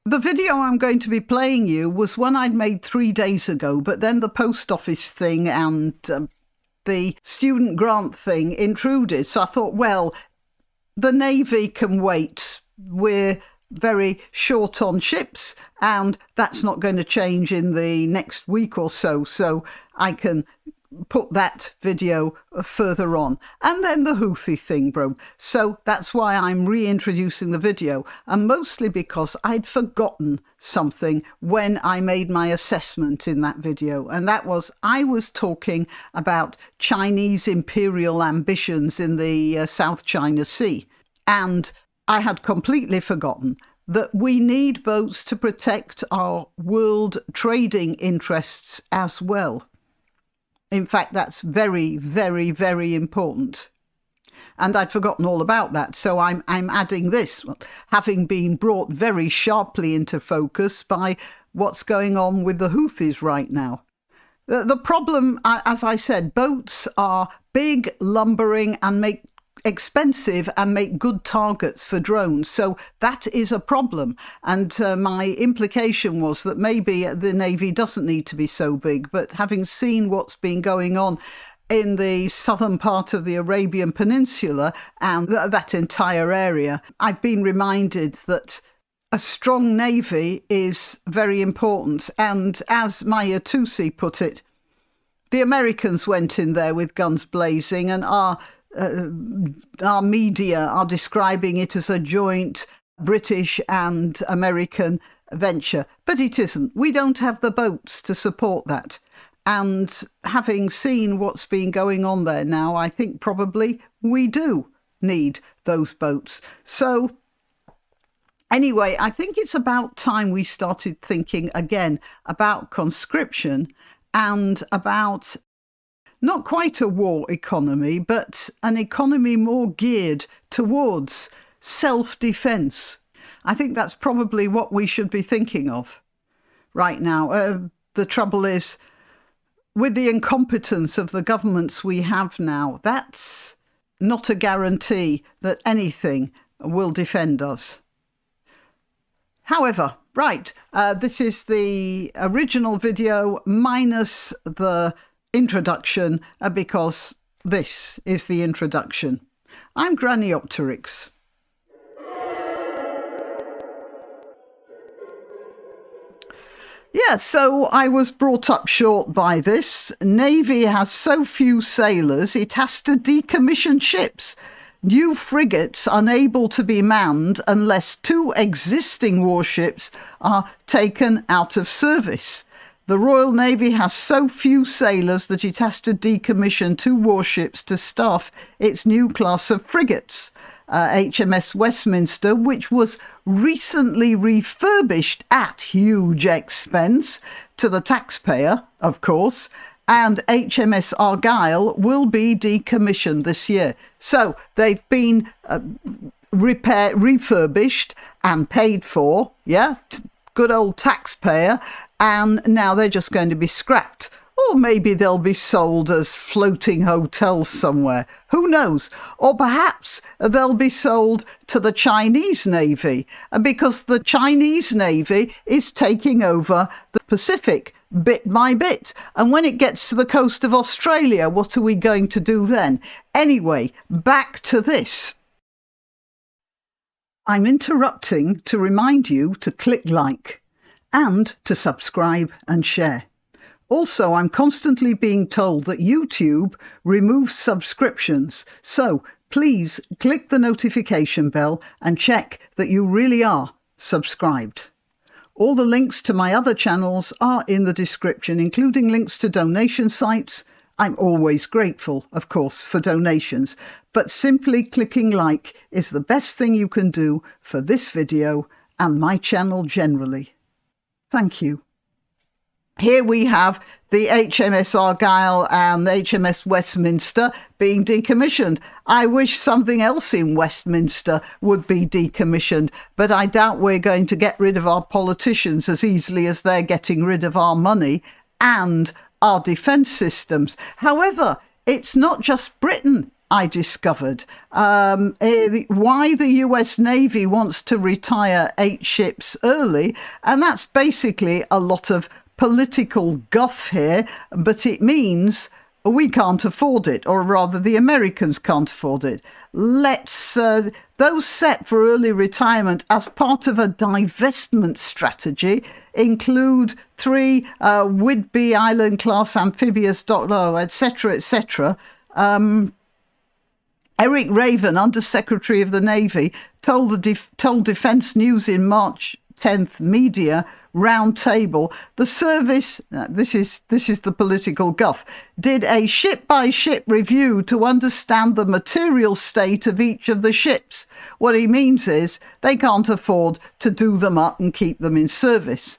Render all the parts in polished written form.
The video I'm going to be playing you was one I'd made 3 days ago, but then the post office thing and the student grant thing intruded. So I thought, well, the Navy can wait. We're very short on ships, and that's not going to change in the next week or so. So I can put that video further on. And then the Houthi thing broke. So that's why I'm reintroducing the video, and mostly because I'd forgotten something when I made my assessment in that video. And that was, I was talking about Chinese imperial ambitions in the South China Sea. And I had completely forgotten that we need boats to protect our world trading interests as well. In fact, that's very, very, very important. And I'd forgotten all about that. So I'm adding this, having been brought very sharply into focus by what's going on with the Houthis right now. The problem, as I said, boats are big, lumbering, and make expensive and make good targets for drones. So that is a problem. And my implication was that maybe the Navy doesn't need to be so big, but having seen what's been going on in the southern part of the Arabian Peninsula and that entire area, I've been reminded that a strong Navy is very important. And as Maya Tusi put it, the Americans went in there with guns blazing, and our media are describing it as a joint British and American venture, but it isn't. We don't have the boats to support that. And having seen what's been going on there now, I think probably we do need those boats. So anyway, I think it's about time we started thinking again about conscription and about not quite a war economy, but an economy more geared towards self-defence. I think that's probably what we should be thinking of right now. The trouble is, with the incompetence of the governments we have now, that's not a guarantee that anything will defend us. However, right, this is the original video minus the introduction, because this is the introduction. I'm Graniopteryx. Yeah, so I was brought up short by this. Navy has so few sailors, it has to decommission ships. New frigates unable to be manned unless 2 existing warships are taken out of service. The Royal Navy has so few sailors that it has to decommission 2 warships to staff its new class of frigates. HMS Westminster, which was recently refurbished at huge expense to the taxpayer, of course, and HMS Argyle will be decommissioned this year. So they've been refurbished and paid for, yeah, good old taxpayer, and now they're just going to be scrapped. Or maybe they'll be sold as floating hotels somewhere. Who knows? Or perhaps they'll be sold to the Chinese Navy, because the Chinese Navy is taking over the Pacific bit by bit. And when it gets to the coast of Australia, what are we going to do then? Anyway, back to this. I'm interrupting to remind you to click like and to subscribe and share. Also, I'm constantly being told that YouTube removes subscriptions, so please click the notification bell and check that you really are subscribed. All the links to my other channels are in the description, including links to donation sites. I'm always grateful, of course, for donations, but simply clicking like is the best thing you can do for this video and my channel generally. Thank you. Here we have the HMS Argyle and HMS Westminster being decommissioned. I wish something else in Westminster would be decommissioned, but I doubt we're going to get rid of our politicians as easily as they're getting rid of our money and our defence systems. However, it's not just Britain I discovered. Why the US Navy wants to retire 8 ships early, and that's basically a lot of political guff here, but it means we can't afford it, or rather the Americans can't afford it. Those set for early retirement as part of a divestment strategy include 3 Whidbey Island class amphibious etc., etc. Eric Raven, Under Secretary of the Navy, told Defence News in March 10th media roundtable the service, this is the political guff, did a ship-by-ship review to understand the material state of each of the ships. What he means is they can't afford to do them up and keep them in service.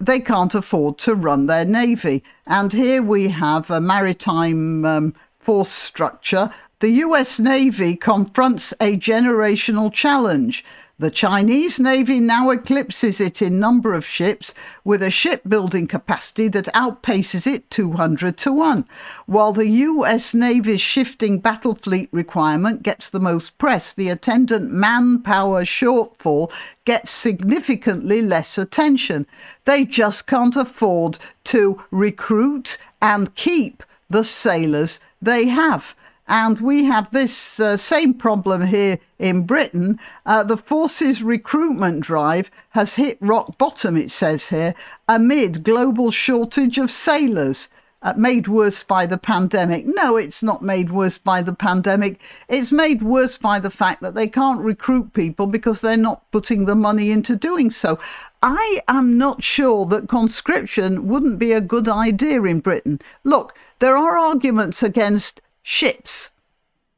They can't afford to run their navy. And here we have a maritime force structure. The US Navy confronts a generational challenge. The Chinese Navy now eclipses it in number of ships, with a shipbuilding capacity that outpaces it 200 to 1. While the US Navy's shifting battle fleet requirement gets the most press, the attendant manpower shortfall gets significantly less attention. They just can't afford to recruit and keep the sailors they have. And we have this same problem here in Britain. The forces recruitment drive has hit rock bottom, it says here, amid global shortage of sailors. Made worse by the pandemic. No, it's not made worse by the pandemic. It's made worse by the fact that they can't recruit people because they're not putting the money into doing so. I am not sure that conscription wouldn't be a good idea in Britain. Look, there are arguments against ships.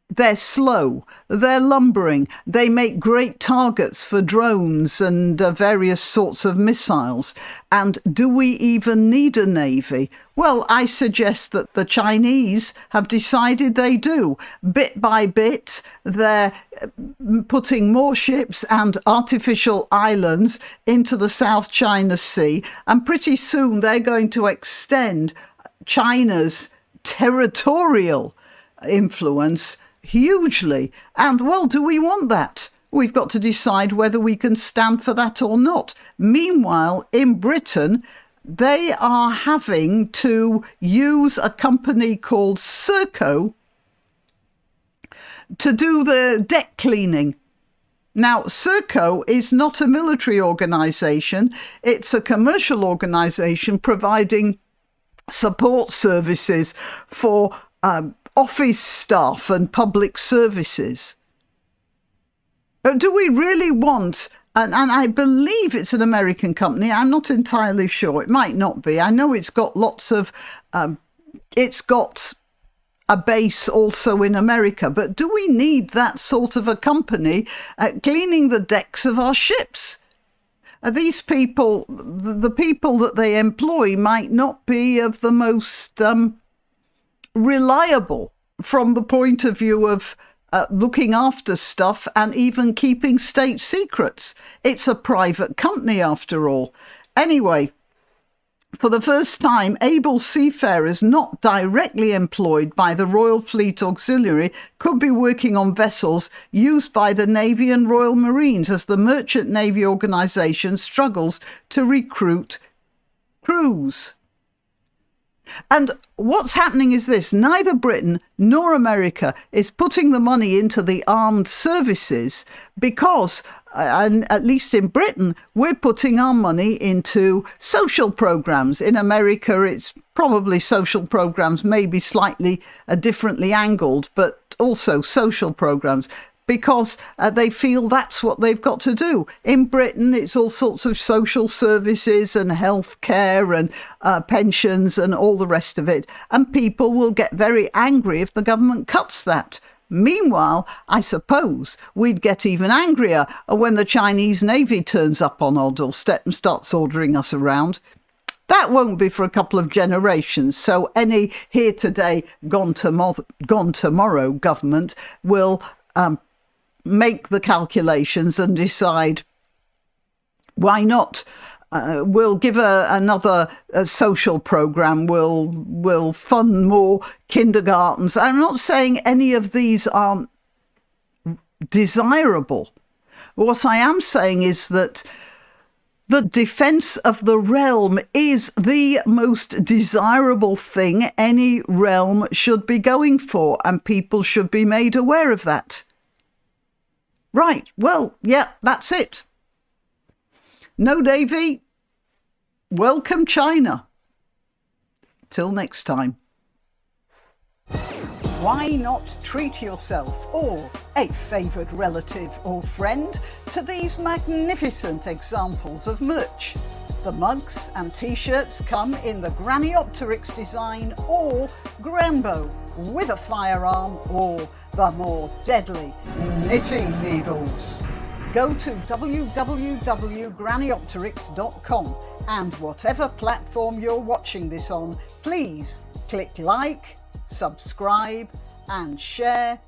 They're slow, they're lumbering, they make great targets for drones and various sorts of missiles. And do we even need a navy? Well, I suggest that the Chinese have decided they do. Bit by bit, they're putting more ships and artificial islands into the South China Sea, and pretty soon they're going to extend China's territorial influence hugely. And, well, do we want that? We've got to decide whether we can stand for that or not. Meanwhile, in Britain, they are having to use a company called Serco to do the deck cleaning. Now, Serco is not a military organisation. It's a commercial organisation providing support services for office staff and public services. Do we really want, and I believe it's an American company, I'm not entirely sure, it might not be. I know it's got lots of, it's got a base also in America, but do we need that sort of a company cleaning the decks of our ships? These people, the people that they employ might not be of the most reliable from the point of view of looking after stuff and even keeping state secrets. It's a private company after all. Anyway, for the first time, able seafarers not directly employed by the Royal Fleet Auxiliary could be working on vessels used by the Navy and Royal Marines as the Merchant Navy organisation struggles to recruit crews. And what's happening is this: neither Britain nor America is putting the money into the armed services because, and at least in Britain, we're putting our money into social programs. In America, it's probably social programs, maybe slightly differently angled, but also social programs, because they feel that's what they've got to do. In Britain, it's all sorts of social services and health care and pensions and all the rest of it. And people will get very angry if the government cuts that. Meanwhile, I suppose we'd get even angrier when the Chinese Navy turns up on our doorstep and starts ordering us around. That won't be for a couple of generations. So any here today, gone tomorrow government will make the calculations and decide, why not we'll give another social program, we'll fund more kindergartens. I'm not saying any of these aren't desirable. What I am saying is that the defence of the realm is the most desirable thing any realm should be going for, and people should be made aware of that. Right, well, yeah, that's it. No, Davy, welcome China. Till next time. Why not treat yourself or a favoured relative or friend to these magnificent examples of merch? The mugs and t-shirts come in the Graniopteryx design or Grambo with a firearm or the more deadly knitting needles. Go to www.graniopteryx.com and whatever platform you're watching this on, please click like, subscribe and share.